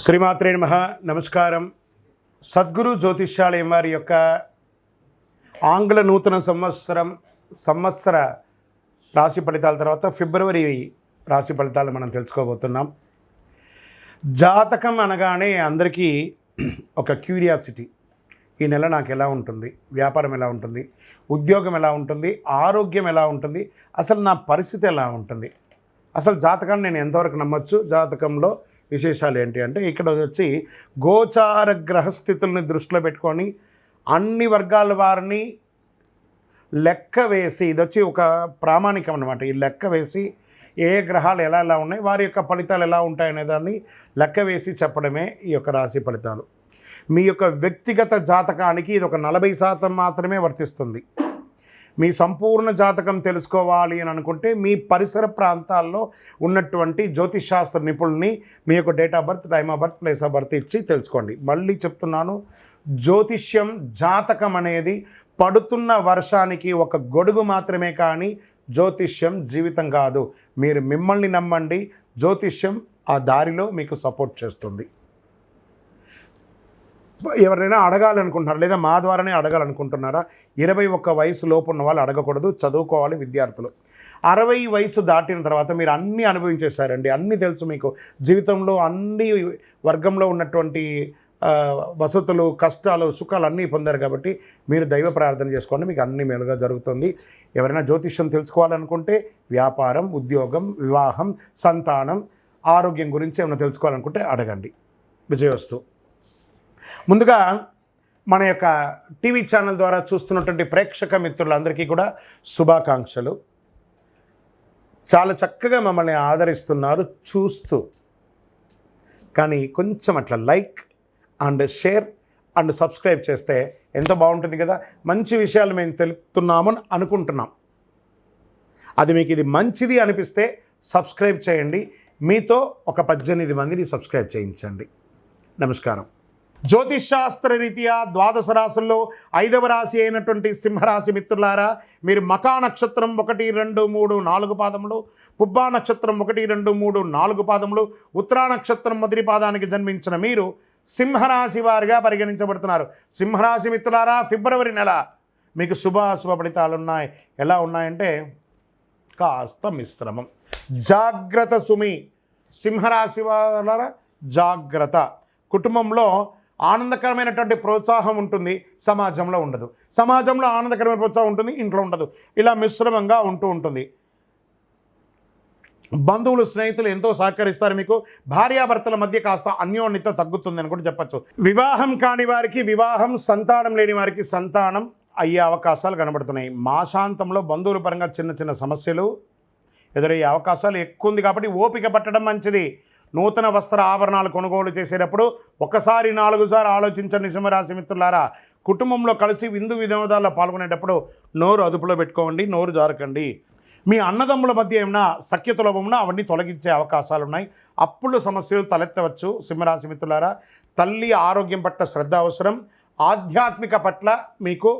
శ్రీమాత్రే నమః. నమస్కారం. సద్గురు జ్యోతిష్యాలయం వారి యొక్క ఆంగ్ల నూతన సంవత్సర రాశి ఫలితాల తర్వాత ఫిబ్రవరి రాశి ఫలితాలు మనం తెలుసుకోబోతున్నాం. జాతకం అనగానే అందరికీ ఒక క్యూరియాసిటీ. ఈ నెల నాకు ఎలా ఉంటుంది, వ్యాపారం ఎలా ఉంటుంది, ఉద్యోగం ఎలా ఉంటుంది, ఆరోగ్యం ఎలా ఉంటుంది, అసలు నా పరిస్థితి ఎలా ఉంటుంది, అసలు జాతకాన్ని నేను ఎంతవరకు నమ్మొచ్చు, జాతకంలో విశేషాలు ఏంటి అంటే ఇక్కడ వచ్చి గోచార గ్రహస్థితుల్ని దృష్టిలో పెట్టుకొని అన్ని వర్గాల వారిని లెక్క వేసి, ఇది వచ్చి ఒక ప్రామాణికం అన్నమాట. ఈ లెక్క వేసి ఏ గ్రహాలు ఎలా ఎలా ఉన్నాయి, వారి యొక్క ఫలితాలు ఎలా ఉంటాయనే దాన్ని లెక్క వేసి చెప్పడమే ఈ యొక్క రాశి ఫలితాలు. మీ యొక్క వ్యక్తిగత జాతకానికి ఇది ఒక 40% మాత్రమే వర్తిస్తుంది. మీ సంపూర్ణ జాతకం తెలుసుకోవాలి అని అనుకుంటే మీ పరిసర ప్రాంతాల్లో ఉన్నటువంటి జ్యోతిషాస్త్ర నిపుణుల్ని మీ యొక్క date of birth, time of birth, place of birth ఇచ్చి తెలుసుకోండి. మళ్ళీ చెప్తున్నాను, జ్యోతిష్యం, జాతకం అనేది పడుతున్న వర్షానికి ఒక గొడుగు మాత్రమే, కానీ జ్యోతిష్యం జీవితం కాదు. మీరు మిమ్మల్ని నమ్మండి, జ్యోతిష్యం ఆ దారిలో మీకు సపోర్ట్ చేస్తుంది. ఎవరైనా అడగాలనుకుంటున్నారా, లేదా మా ద్వారానే అడగాలనుకుంటున్నారా? 21 వయసు లోపు ఉన్న వాళ్ళు అడగకూడదు, చదువుకోవాలి విద్యార్థులు. 60 వయసు దాటిన తర్వాత మీరు అన్నీ అనుభవించేశారండి, అన్నీ తెలుసు మీకు. జీవితంలో అన్ని వర్గంలో ఉన్నటువంటి వసతులు, కష్టాలు, సుఖాలు అన్నీ పొందారు కాబట్టి మీరు దైవ ప్రార్థన చేసుకోండి, మీకు అన్ని మేలుగా జరుగుతుంది. ఎవరైనా జ్యోతిష్యం తెలుసుకోవాలనుకుంటే వ్యాపారం, ఉద్యోగం, వివాహం, సంతానం, ఆరోగ్యం గురించి ఏమైనా తెలుసుకోవాలనుకుంటే అడగండి. విజయవస్తు. ముందుగా మన యొక్క టీవీ ఛానల్ ద్వారా చూస్తున్నటువంటి ప్రేక్షక మిత్రులందరికీ కూడా శుభాకాంక్షలు. చాలా చక్కగా మమ్మల్ని ఆదరిస్తున్నారు చూస్తూ, కానీ కొంచెం అట్లా like and share and subscribe చేస్తే ఎంతో బాగుంటుంది కదా. మంచి విషయాలు మేము తెలుపుతున్నామని అనుకుంటున్నాం. అది మీకు ఇది మంచిది అనిపిస్తే సబ్స్క్రైబ్ చేయండి. మీతో ఒక 18 మందిని సబ్స్క్రైబ్ చేయించండి. నమస్కారం. జ్యోతిషాస్త్ర రీత్యా ద్వాదశ రాశుల్లో 5వ రాశి అయినటువంటి సింహరాశి మిత్రులారా, మీరు మకా నక్షత్రం 1, 2, 3, 4 పాదములు, పుబ్బా నక్షత్రం 1, 2, 3, 4 పాదములు, ఉత్తరా నక్షత్రం మొదటి పాదానికి జన్మించిన మీరు సింహరాశి వారిగా పరిగణించబడుతున్నారు. సింహరాశి మిత్రులారా, ఫిబ్రవరి నెల మీకు శుభాశుభ ఫలితాలు ఉన్నాయి. ఎలా ఉన్నాయంటే కాస్త మిశ్రమం. జాగ్రత్త సుమి. సింహరాశి వారా జాగ్రత్త. కుటుంబంలో ఆనందకరమైనటువంటి ప్రోత్సాహం ఉంటుంది, సమాజంలో ఉండదు. సమాజంలో ఆనందకరమైన ప్రోత్సాహం ఉంటుంది, ఇంట్లో ఉండదు. ఇలా మిశ్రమంగా ఉంటూ ఉంటుంది. బంధువులు, స్నేహితులు ఎంతో సహకరిస్తారు మీకు. భార్యాభర్తల మధ్య కాస్త అన్యోన్యత తగ్గుతుందని కూడా చెప్పచ్చు. వివాహం కాని వారికి వివాహం, సంతానం లేని వారికి సంతానం అయ్యే అవకాశాలు కనబడుతున్నాయి. మాసాంతంలో బంధువుల పరంగా చిన్న చిన్న సమస్యలు ఎదురయ్యే అవకాశాలు ఎక్కువ ఉంది కాబట్టి ఓపిక పట్టడం మంచిది. నూతన వస్త్ర ఆభరణాలు కొనుగోలు చేసేటప్పుడు ఒకసారి 4 సార్లు ఆలోచించండి సింహరాశి మిత్రులారా. కుటుంబంలో కలిసి విందు వినోదాల్లో పాల్గొనేటప్పుడు నోరు అదుపులో పెట్టుకోండి, నోరు జారకండి. మీ అన్నదమ్ముల మధ్య ఏమైనా సఖ్యత లోపమున్నా అవన్నీ తొలగించే అవకాశాలు ఉన్నాయి. అప్పుల సమస్యలు తలెత్తవచ్చు. సింహరాశి మిత్రులారా, తల్లి ఆరోగ్యం పట్ల శ్రద్ధ అవసరం. ఆధ్యాత్మిక పట్ల మీకు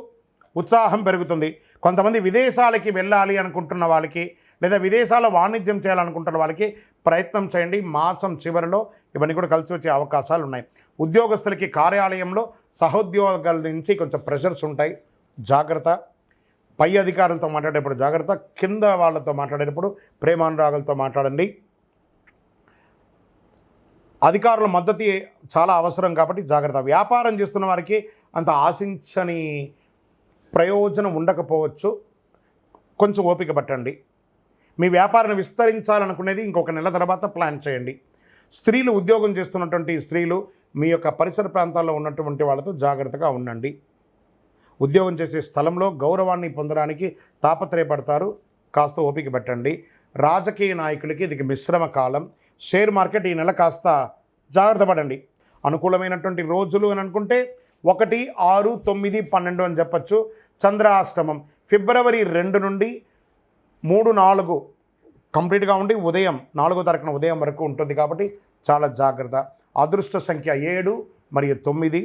ఉత్సాహం పెరుగుతుంది. కొంతమంది విదేశాలకి వెళ్ళాలి అనుకుంటున్న వాళ్ళకి, లేదా విదేశాల్లో వాణిజ్యం చేయాలనుకుంటున్న వాళ్ళకి ప్రయత్నం చేయండి. మాసం చివరిలో ఇవన్నీ కూడా కలిసి వచ్చే అవకాశాలు ఉన్నాయి. ఉద్యోగస్తులకి కార్యాలయంలో సహోద్యోగాల నుంచి కొంచెం ప్రెషర్స్ ఉంటాయి, జాగ్రత్త. పై అధికారులతో మాట్లాడేటప్పుడు జాగ్రత్త. కింద వాళ్ళతో మాట్లాడేటప్పుడు ప్రేమానురాగాలతో మాట్లాడండి. అధికారుల మద్దతు చాలా అవసరం కాబట్టి జాగ్రత్త. వ్యాపారం చేస్తున్న వారికి అంత ఆశించని ప్రయోజనం ఉండకపోవచ్చు, కొంచెం ఓపిక పట్టండి. మీ వ్యాపారాన్ని విస్తరించాలనుకునేది ఇంకొక నెల తర్వాత ప్లాన్ చేయండి. స్త్రీలు, ఉద్యోగం చేస్తున్నటువంటి స్త్రీలు మీ యొక్క పరిసర ప్రాంతాల్లో ఉన్నటువంటి వాళ్ళతో జాగ్రత్తగా ఉండండి. ఉద్యోగం చేసే స్థలంలో గౌరవాన్ని పొందడానికి తాపత్రయపడతారు, కాస్త ఓపిక పెట్టండి. రాజకీయ నాయకులకి ఇది మిశ్రమ కాలం. షేర్ మార్కెట్ ఈ నెల కాస్త జాగ్రత్త పడండి. అనుకూలమైనటువంటి రోజులు అని అనుకుంటే 1, 6, 9, 12 అని చెప్పచ్చు. చంద్రాష్టమం ఫిబ్రవరి 2 నుండి 3, 4 కంప్లీట్గా ఉండి ఉదయం 4వ తారీఖున ఉదయం వరకు ఉంటుంది కాబట్టి చాలా జాగ్రత్త. అదృష్ట సంఖ్య 7 మరియు 9.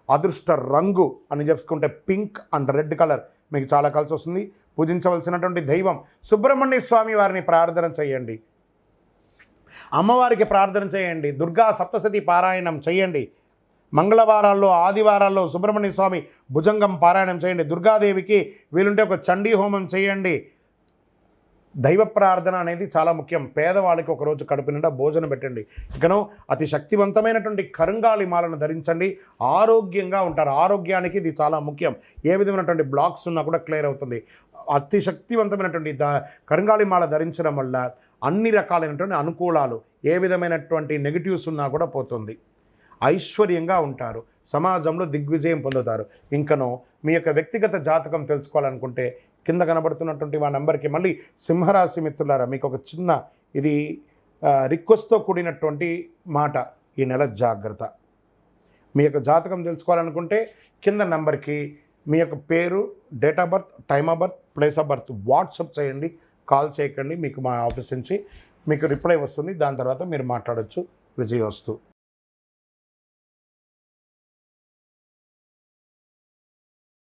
అదృష్ట రంగు అని చెప్పుకుంటే పింక్ అండ్ రెడ్ కలర్ మీకు చాలా కలిసి వస్తుంది. పూజించవలసినటువంటి దైవం సుబ్రహ్మణ్య స్వామి వారిని ప్రార్థన చేయండి. అమ్మవారికి ప్రార్థన చేయండి, దుర్గా సప్తశతి పారాయణం చేయండి, మంగళవారాల్లో ఆదివారాల్లో సుబ్రహ్మణ్య స్వామి భుజంగం పారాయణం చేయండి, దుర్గాదేవికి వీలుంటే ఒక చండీ హోమం చేయండి. దైవ ప్రార్థన అనేది చాలా ముఖ్యం. పేదవాళ్ళకి ఒకరోజు కడుపు నిండా భోజనం పెట్టండి. ఇకను అతి శక్తివంతమైనటువంటి కరుంగాలి మాలను ధరించండి, ఆరోగ్యంగా ఉంటారు. ఆరోగ్యానికి ఇది చాలా ముఖ్యం. ఏ విధమైనటువంటి బ్లాక్స్ ఉన్నా కూడా క్లియర్ అవుతుంది. అతి శక్తివంతమైనటువంటి కరుంగాలి మాల ధరించడం వల్ల అన్ని రకాలైనటువంటి అనుకూలాలు, ఏ విధమైనటువంటి నెగిటివ్స్ ఉన్నా కూడా పోతుంది. ఐశ్వర్యంగా ఉంటారు, సమాజంలో దిగ్విజయం పొందుతారు. ఇంకనో మీ యొక్క వ్యక్తిగత జాతకం తెలుసుకోవాలనుకుంటే కింద కనబడుతున్నటువంటి మా నెంబర్కి, మళ్ళీ సింహరాశి మిత్రులారా మీకు ఒక చిన్న ఇది రిక్వెస్ట్తో కూడినటువంటి మాట, ఈ నెల జాగ్రత్త. మీ యొక్క జాతకం తెలుసుకోవాలనుకుంటే కింద నెంబర్కి మీ యొక్క పేరు, date of birth, time of birth, place of birth WhatsApp చేయండి, కాల్ చేయకండి. మీకు మా ఆఫీస్ నుంచి మీకు రిప్లై వస్తుంది. దాని తర్వాత మీరు మాట్లాడవచ్చు. విజయోస్తు.